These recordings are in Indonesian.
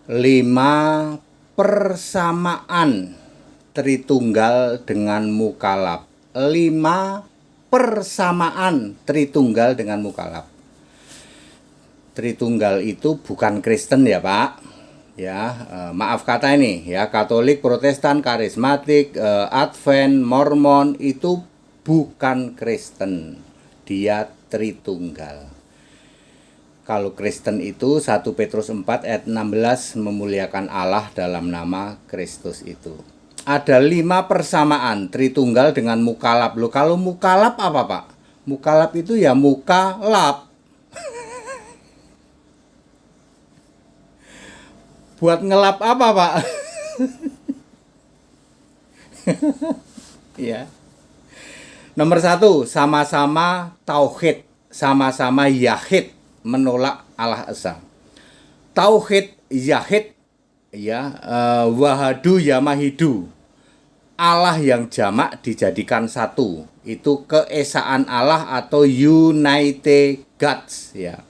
5 persamaan Tritunggal dengan mukalaf. 5 persamaan Tritunggal dengan mukalaf. Tritunggal itu bukan Kristen ya Pak. Ya, maaf kata ini ya, Katolik, Protestan, Karismatik, Advent, Mormon itu bukan Kristen. Dia Tritunggal. Kalau Kristen itu 1 Petrus 4 ayat 16 memuliakan Allah dalam nama Kristus itu. Ada 5 persamaan Tritunggal dengan mukalaf. Loh, kalau mukalaf apa Pak? Mukalaf itu ya muka lap. Buat ngelap apa Pak? Ya. Nomor 1, sama-sama tauhid, sama-sama yahid, menolak Allah Esa. Tauhid yahid ya, wahadu yamahidu, Allah yang jamak dijadikan satu, itu keesaan Allah atau united gods ya.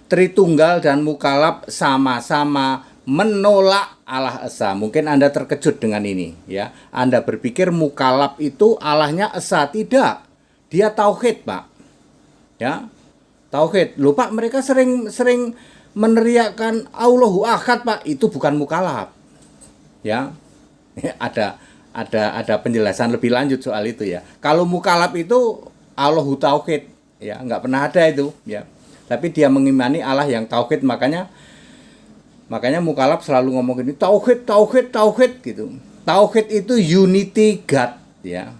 Tritunggal dan mukalaf sama-sama menolak Allah Esa. Mungkin Anda terkejut dengan ini ya. Anda berpikir mukalaf itu Allahnya Esa, tidak. Dia tauhid, Pak. Ya. Tauhid. Loh Pak, mereka sering meneriakkan Allahu Ahad, Pak. Itu bukan mukalaf. Ya. Ada penjelasan lebih lanjut soal itu ya. Kalau mukalaf itu Allahu tauhid, ya, nggak pernah ada itu, ya. Tapi dia mengimani Allah yang tauhid, makanya mukalaf selalu ngomong gini, tauhid gitu. Tauhid itu unity God, ya.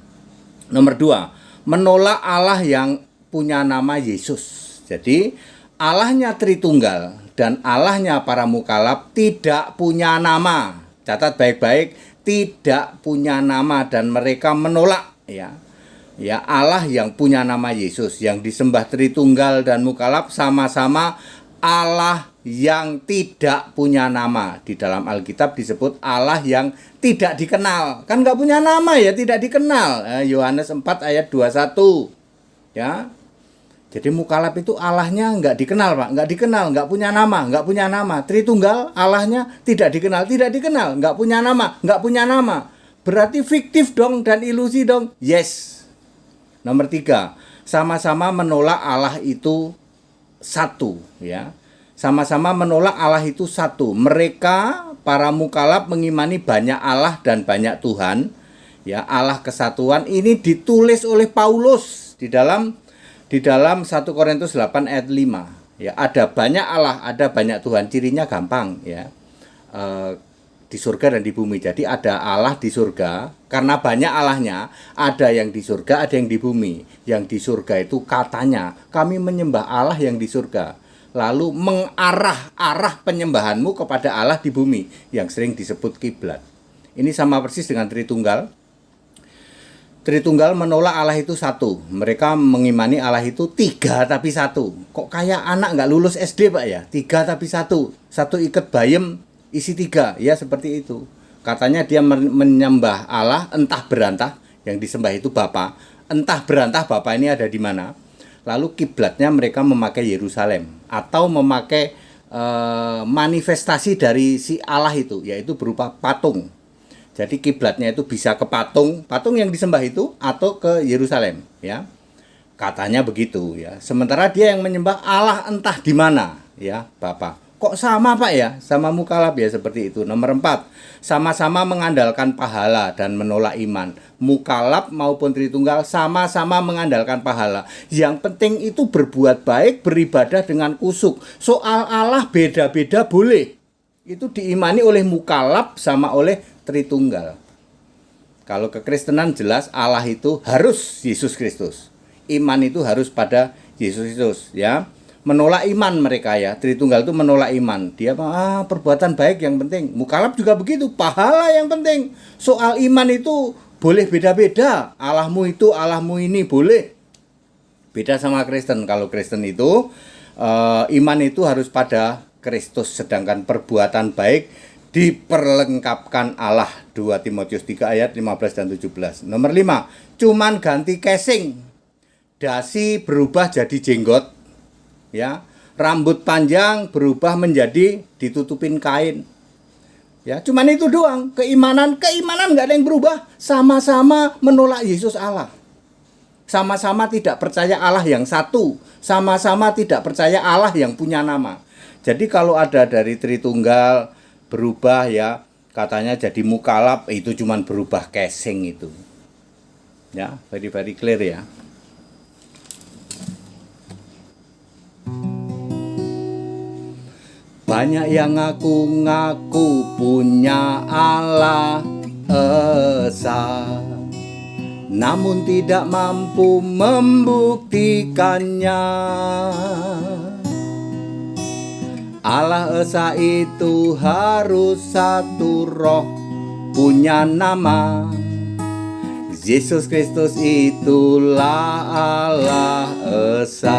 Nomor 2, menolak Allah yang punya nama Yesus. Jadi Allahnya Tritunggal dan Allahnya para mukalaf tidak punya nama. Catat baik-baik, tidak punya nama, dan mereka menolak ya. Ya, Allah yang punya nama Yesus, yang disembah Tritunggal dan mukalaf sama-sama Allah yang tidak punya nama. Di dalam Alkitab disebut Allah yang tidak dikenal. Kan nggak punya nama ya, tidak dikenal. Yohanes 4 ayat 21. Ya. Jadi mukalaf itu Allahnya nggak dikenal Pak, nggak dikenal, nggak punya nama. Tritunggal Allahnya tidak dikenal, nggak punya nama. Berarti fiktif dong dan ilusi dong. Yes. Nomor 3, sama-sama menolak Allah itu satu, ya. Sama-sama menolak Allah itu satu. Mereka para mukalaf mengimani banyak Allah dan banyak Tuhan. Ya, Allah kesatuan ini ditulis oleh Paulus di dalam 1 Korintus 8 ayat 5. Ya, ada banyak Allah, ada banyak Tuhan. Cirinya gampang, ya. Di surga dan di bumi. Jadi ada Allah di surga, karena banyak Allahnya, ada yang di surga, ada yang di bumi. Yang di surga itu katanya, kami menyembah Allah yang di surga. Lalu mengarah penyembahanmu kepada Allah di bumi, yang sering disebut kiblat. Ini sama persis dengan Tritunggal. Tritunggal menolak Allah itu satu. Mereka mengimani Allah itu 3 tapi 1. Kok kayak anak nggak lulus SD Pak ya? 3 tapi 1. 1 ikat bayam isi 3, ya seperti itu. Katanya dia menyembah Allah entah berantah, yang disembah itu Bapa. Entah berantah Bapa ini ada di mana. Lalu kiblatnya mereka memakai Yerusalem atau memakai manifestasi dari si Allah itu, yaitu berupa patung. Jadi kiblatnya itu bisa ke patung yang disembah itu, atau ke Yerusalem, ya. Katanya begitu, ya. Sementara dia yang menyembah Allah entah di mana, ya, Bapa. Kok sama Pak ya? Sama mukalaf ya, seperti itu. Nomor 4, sama-sama mengandalkan pahala dan menolak iman. Mukalaf maupun Tritunggal sama-sama mengandalkan pahala. Yang penting itu berbuat baik, beribadah dengan kusuk. Soal Allah beda-beda boleh. Itu diimani oleh mukalaf sama oleh Tritunggal. Kalau kekristenan jelas Allah itu harus Yesus Kristus. Iman itu harus pada Yesus Kristus, ya. Menolak iman mereka ya. Tritunggal itu menolak iman. Dia perbuatan baik yang penting. Mukalaf juga begitu, pahala yang penting. Soal iman itu boleh beda-beda. Allahmu itu, Allahmu ini boleh. Beda sama Kristen. Kalau Kristen itu iman itu harus pada Kristus, sedangkan perbuatan baik diperlengkapkan Allah. 2 Timotius 3 ayat 15 dan 17. Nomor 5, cuman ganti casing. Dasi berubah jadi jenggot. Ya, rambut panjang berubah menjadi ditutupin kain. Ya, cuman itu doang. Keimanan nggak ada yang berubah. Sama-sama menolak Yesus Allah. Sama-sama tidak percaya Allah yang satu. Sama-sama tidak percaya Allah yang punya nama. Jadi kalau ada dari Tritunggal berubah ya, katanya jadi mukalaf, itu cuman berubah casing itu. Ya, very clear ya. Banyak yang ngaku-ngaku punya Allah esa, namun tidak mampu membuktikannya. Allah esa itu harus satu roh, punya nama. Yesus Kristus itulah Allah esa.